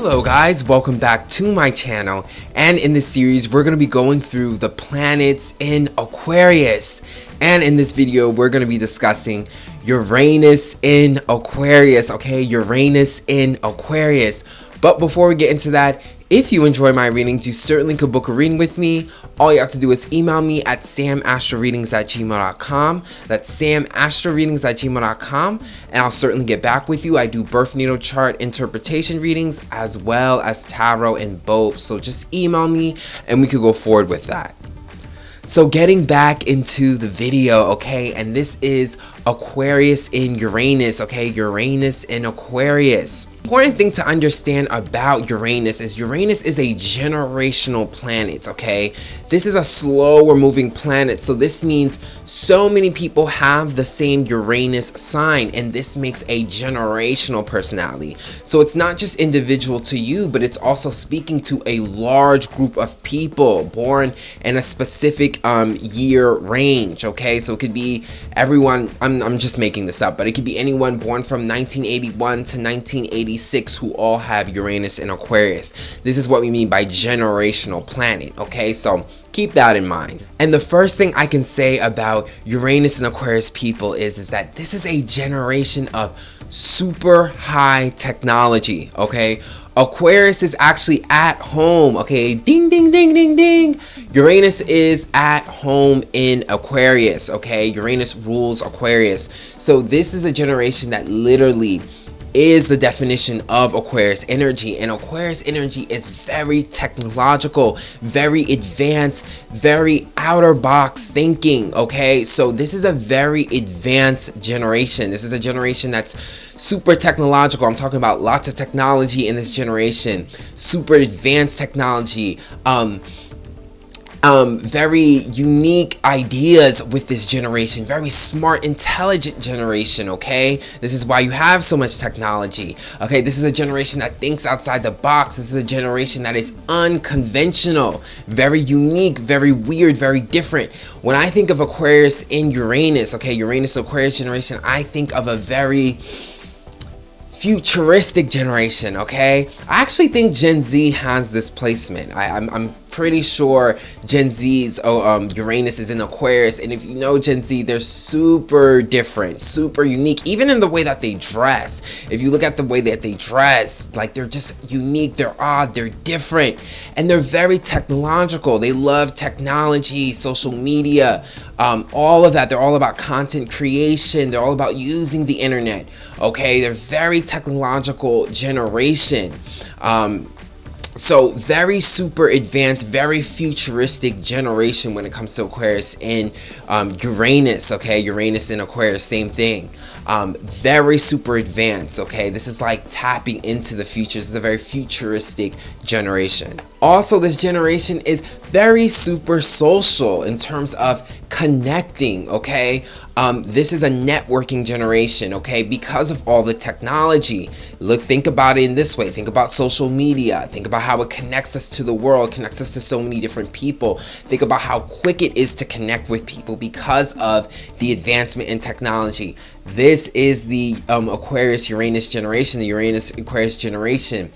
Hello guys, welcome back to my channel, and in this series we're going to be going through the planets in Aquarius, and in this video we're going to be discussing Uranus in Aquarius, okay? Uranus in Aquarius. But before we get into that, if you enjoy my readings, you certainly could book a reading with me. All you have to do is email me at samastroreadings@gmail.com. That's samastroreadings@gmail.com, and I'll certainly get back with you. I do birth natal chart interpretation readings as well as tarot in both. So just email me and we could go forward with that. So getting back into the video, okay, and this is Aquarius in Uranus, okay, Uranus in Aquarius. Important thing to understand about Uranus is a generational planet, okay? This is a slower moving planet, so this means so many people have the same Uranus sign, and this makes a generational personality. So it's not just individual to you, but it's also speaking to a large group of people born in a specific year range, okay? So it could be everyone, I'm just making this up, but it could be anyone born from 1981 to 1986 who all have Uranus in Aquarius. This is what we mean by generational planet, okay? So keep that in mind. And the first thing I can say about Uranus and Aquarius people is that this is a generation of super high technology, okay? Aquarius is actually at home, okay? Ding, ding, ding, ding, ding. Uranus is at home in Aquarius, okay? Uranus rules Aquarius. So this is a generation that literally is the definition of Aquarius energy, and Aquarius energy is very technological, very advanced, very outer box thinking, okay? So this is a very advanced generation. This is a generation that's super technological. I'm talking about lots of technology in this generation, super advanced technology, very unique ideas with this generation, very smart, intelligent generation, okay? This is why you have so much technology, okay? This is a generation that thinks outside the box. This is a generation that is unconventional, very unique, very weird, very different. When I think of Aquarius in Uranus, okay, Uranus Aquarius generation, I think of a very futuristic generation, okay? I actually think Gen Z has this placement. I'm pretty sure Gen Z's Uranus is in Aquarius, and if you know Gen Z, they're super different, super unique, even in the way that they dress. If you look at the way that they dress, like, they're just unique, they're odd, they're different, and they're very technological. They love technology, social media, all of that. They're all about content creation. They're all about using the internet, okay? They're very technological generation. So very super advanced, very futuristic generation when it comes to Aquarius in Uranus, okay? Uranus in Aquarius, same thing. Very super advanced, okay? This is like tapping into the future. This is a very futuristic generation. Also, this generation is very super social in terms of connecting, okay? This is a networking generation, okay? Because of all the technology. Think about it in this way. Think about social media. Think about how it connects us to the world, connects us to so many different people. Think about how quick it is to connect with people because of the advancement in technology. This is the Aquarius Uranus generation, the Uranus Aquarius generation.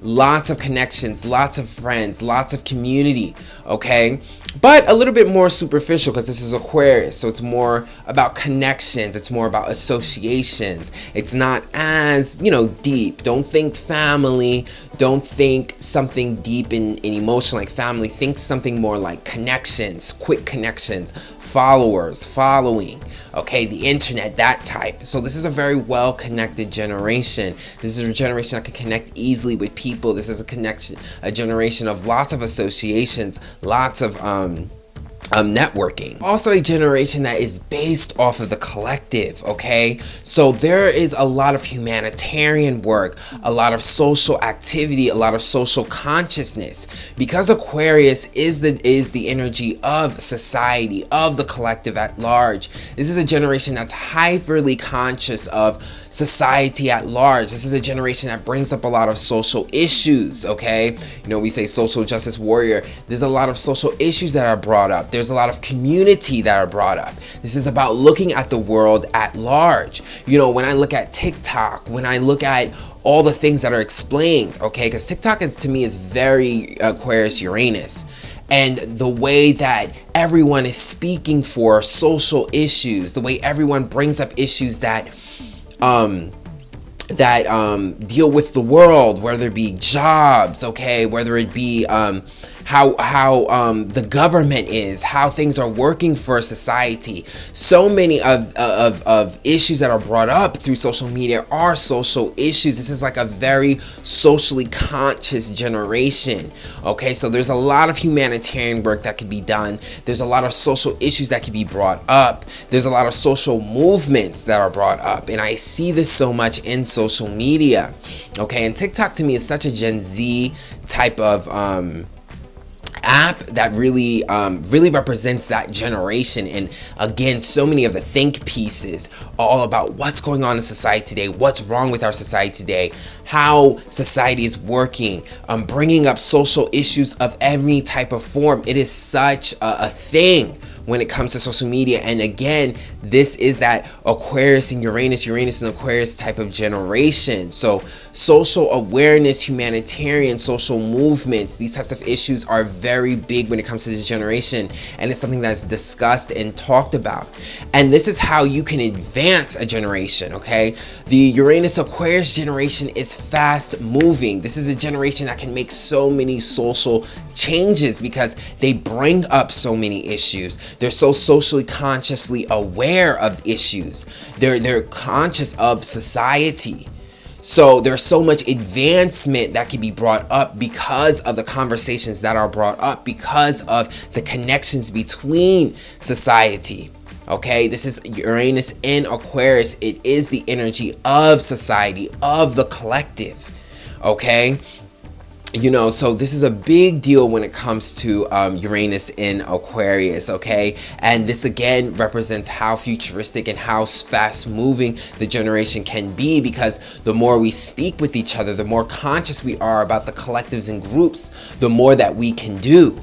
Lots of connections, lots of friends, lots of community, okay? But a little bit more superficial because this is Aquarius, so it's more about connections, it's more about associations. It's not as, deep. Don't think family, don't think something deep and emotional like family. Think something more like connections, quick connections, followers, following, okay, the internet, that type. So this is a very well connected generation. This is a generation that can connect easily with people. This is a generation of lots of associations, lots of networking. Also a generation that is based off of the collective, okay? So there is a lot of humanitarian work, a lot of social activity, a lot of social consciousness, because Aquarius is the energy of society, of the collective at large. This is a generation that's hyperly conscious of society at large. This is a generation that brings up a lot of social issues, okay? You know, we say social justice warrior. There's a lot of social issues that are brought up. There's a lot of community that are brought up. This is about looking at the world at large. You know, when I look at TikTok, when I look at all the things that are explained, okay? Because TikTok is, to me, is very Aquarius Uranus. And the way that everyone is speaking for social issues, the way everyone brings up issues that deal with the world, whether it be jobs, okay, whether it be how the government is, how things are working for society. So many of issues that are brought up through social media are social issues. This is like a very socially conscious generation. Okay, so there's a lot of humanitarian work that could be done. There's a lot of social issues that could be brought up. There's a lot of social movements that are brought up, and I see this so much in social media. Okay, and TikTok to me is such a Gen Z type of app that really represents that generation. And again, so many of the think pieces all about what's going on in society today, what's wrong with our society today, how society is working, bringing up social issues of every type of form. It is such a thing when it comes to social media. And again, this is that Aquarius and Uranus and Aquarius type of generation. So social awareness, humanitarian, social movements, these types of issues are very big when it comes to this generation. And it's something that's discussed and talked about. And this is how you can advance a generation, okay? The Uranus Aquarius generation is fast moving. This is a generation that can make so many social changes because they bring up so many issues. They're so socially consciously aware of issues. They're conscious of society. So there's so much advancement that can be brought up because of the conversations that are brought up, because of the connections between society. Okay, this is Uranus in Aquarius. It is the energy of society, of the collective. Okay, you know, so this is a big deal when it comes to Uranus in Aquarius, okay? And this again represents how futuristic and how fast moving the generation can be, because the more we speak with each other, the more conscious we are about the collectives and groups, the more that we can do.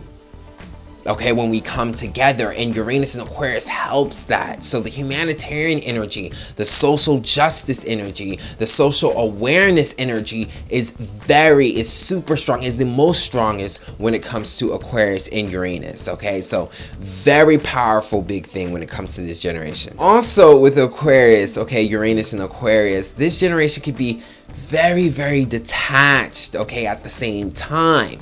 Okay, when we come together, and Uranus in Aquarius helps that. So the humanitarian energy, the social justice energy, the social awareness energy is super strong, is the most strongest when it comes to Aquarius and Uranus. Okay, so very powerful, big thing when it comes to this generation. Also with Aquarius, okay, Uranus and Aquarius, this generation could be very, very detached, okay, at the same time.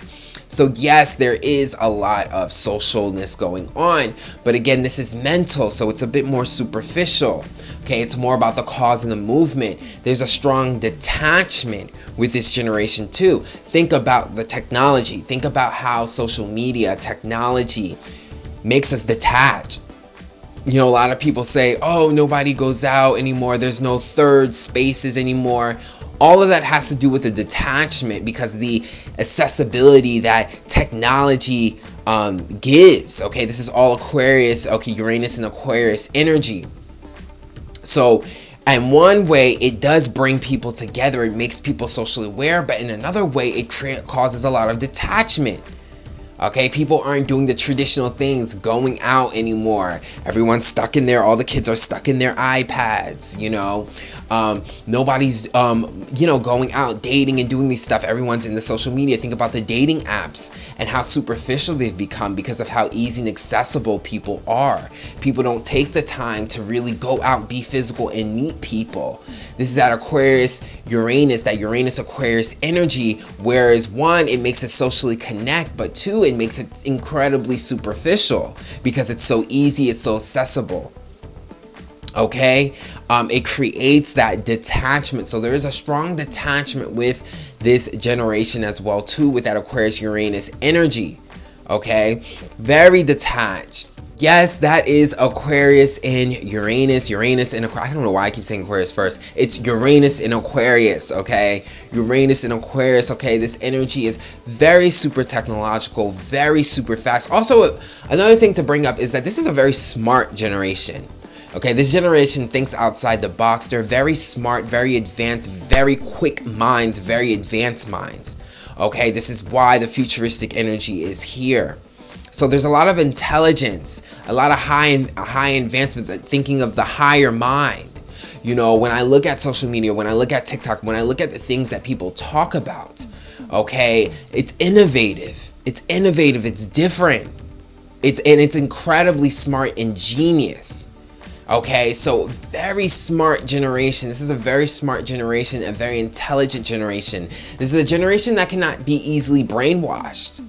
So yes, there is a lot of socialness going on, but again, this is mental, so it's a bit more superficial. Okay, it's more about the cause and the movement. There's a strong detachment with this generation too. Think about the technology. Think about how social media, technology makes us detached. You know, a lot of people say, oh, nobody goes out anymore. There's no third spaces anymore. All of that has to do with the detachment, because the accessibility that technology gives. Okay, this is all Aquarius, okay, Uranus and Aquarius energy. So, and one way it does bring people together, it makes people socially aware, but in another way it causes a lot of detachment. Okay, people aren't doing the traditional things, going out anymore. Everyone's stuck in there. All the kids are stuck in their iPads, you know. Nobody's, you know, going out, dating and doing these stuff. Everyone's in the social media. Think about the dating apps and how superficial they've become because of how easy and accessible people are. People don't take the time to really go out, be physical, and meet people. This is that Aquarius, Uranus, that Uranus Aquarius energy, whereas one, it makes it socially connect, but two, it makes it incredibly superficial because it's so easy, it's so accessible. Okay, it creates that detachment. So there is a strong detachment with this generation as well too, with that Aquarius Uranus energy. Okay, very detached. Yes, that is Aquarius and Uranus. Uranus and Aquarius. I don't know why I keep saying Aquarius first. It's Uranus and Aquarius, okay? Uranus and Aquarius, okay? This energy is very super technological, very super fast. Also, another thing to bring up is that this is a very smart generation. Okay, this generation thinks outside the box. They're very smart, very advanced, very quick minds, very advanced minds. Okay, this is why the futuristic energy is here. So there's a lot of intelligence, a lot of high advancement, thinking of the higher mind. You know, when I look at social media, when I look at TikTok, when I look at the things that people talk about, okay, it's innovative. It's innovative. It's different. It's incredibly smart and genius. Okay, so very smart generation. This is a very smart generation, a very intelligent generation. This is a generation that cannot be easily brainwashed.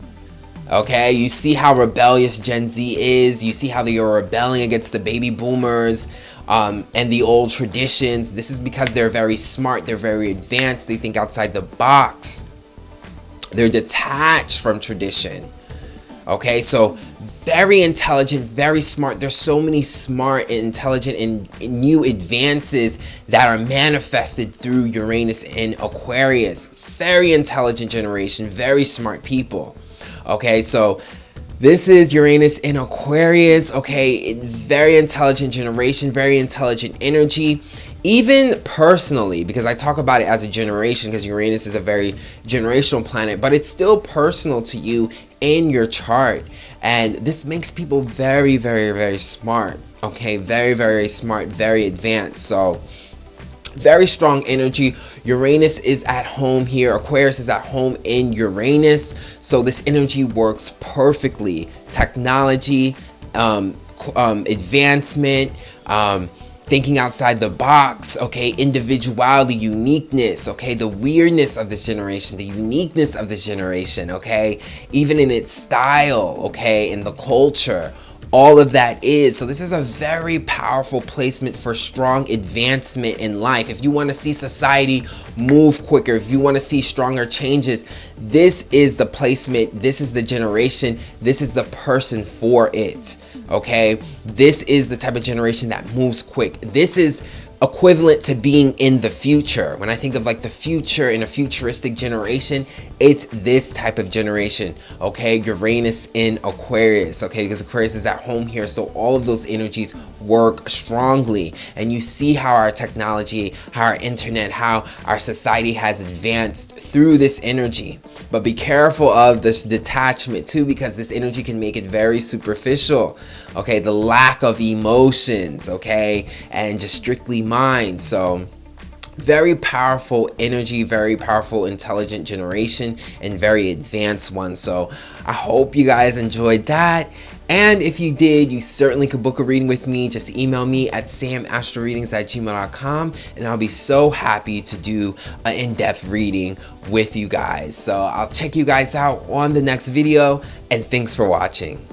Okay, you see how rebellious Gen Z is. You see how they are rebelling against the baby boomers and the old traditions. This is because they're very smart. They're very advanced. They think outside the box. They're detached from tradition. Okay, so very intelligent, very smart. There's so many smart and intelligent and new advances that are manifested through Uranus and Aquarius. Very intelligent generation, very smart people. Okay, so this is Uranus in Aquarius. Okay, very intelligent generation, very intelligent energy. Even personally, because I talk about it as a generation, because Uranus is a very generational planet, but it's still personal to you in your chart. And this makes people very, very, very smart. Okay, very, very smart, very advanced. So very strong energy. Uranus is at home here. Aquarius is at home in Uranus. So this energy works perfectly. Technology, advancement, thinking outside the box, okay, individuality, uniqueness, okay, the weirdness of this generation, the uniqueness of this generation, okay, even in its style, okay, in the culture, all of that is. So this is a very powerful placement for strong advancement in life. If you want to see society move quicker, if you want to see stronger changes, this is the placement, this is the generation, this is the person for it. Okay, this is the type of generation that moves quick. This is equivalent to being in the future. When I think of like the future in a futuristic generation, it's this type of generation. Okay, Uranus in Aquarius. Okay, because Aquarius is at home here, so all of those energies work strongly. And you see how our technology, how our internet, how our society has advanced through this energy. But be careful of this detachment too, because this energy can make it very superficial. Okay, the lack of emotions, okay, and just strictly mind. So very powerful energy, very powerful intelligent generation, and very advanced one. So I hope you guys enjoyed that. And if you did, you certainly could book a reading with me. Just email me at samastroreadings@gmail.com, and I'll be so happy to do an in-depth reading with you guys. So I'll check you guys out on the next video, and thanks for watching.